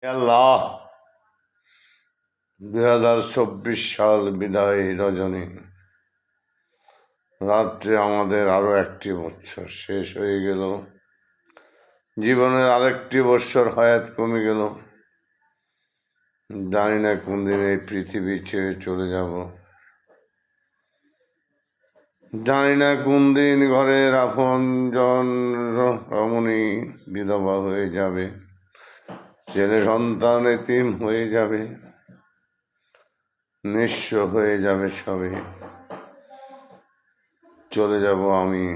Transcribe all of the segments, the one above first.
আল্লাহ, 2024 সাল বিদায় রজনী। রাত্রে আমাদের আরো একটি বছর শেষ হয়ে গেল। জীবনের আরেকটি বছর হায়াত কমে গেল। জানি না কোন দিন এই পৃথিবী ছেড়ে চলে যাব। জানি না কোন দিন ঘরের আপন জন রমণী বিধবা হয়ে যাবে, ছেলে সন্তান এতিম হয়ে যাবে, নিঃস্ব হয়ে যাবে সবে। চলে যাব আমি।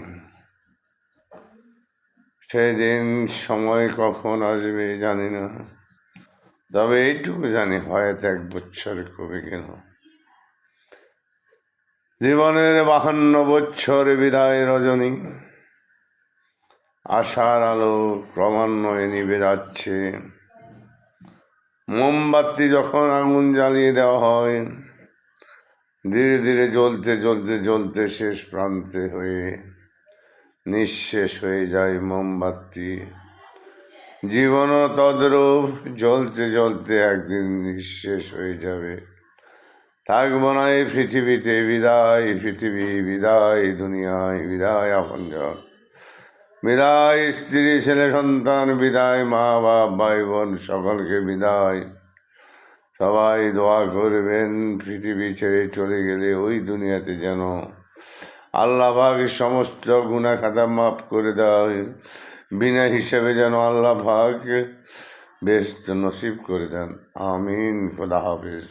সেদিন সময় কখন আসবে জানি না, তবে এইটুকু জানি হয়তো 1 বছর কমে গেল। জীবনের 52 বছর বিদায় রজনী। আশার আলো ক্রমান্বয়ে নিভে যাচ্ছে। মোমবাতি যখন আগুন জ্বালিয়ে দেওয়া হয়, ধীরে ধীরে জ্বলতে জ্বলতে জ্বলতে শেষ প্রান্তে হয়ে নিঃশেষ হয়ে যায় মোমবাতি। জীবনও তদ্রূপ জ্বলতে জ্বলতে একদিন নিঃশেষ হয়ে যাবে। থাকবো না এই পৃথিবীতে। বিদায় পৃথিবী, বিদায় দুনিয়ায়, বিদায় আপনজন, বিদায় স্ত্রী ছেলে সন্তান, বিদায় মা বাপ ভাই বোন, সকলকে বিদায়। সবাই দোয়া করবেন পৃথিবী ছেড়ে চলে গেলে ওই দুনিয়াতে যেন আল্লাহ পাক সমস্ত গুনাহ খাতা মাফ করে দেয়, বিনা হিসেবে যেন আল্লাহ পাক বেহেশত নসিব করে দেন। আমিন। খোদা হাফেজ।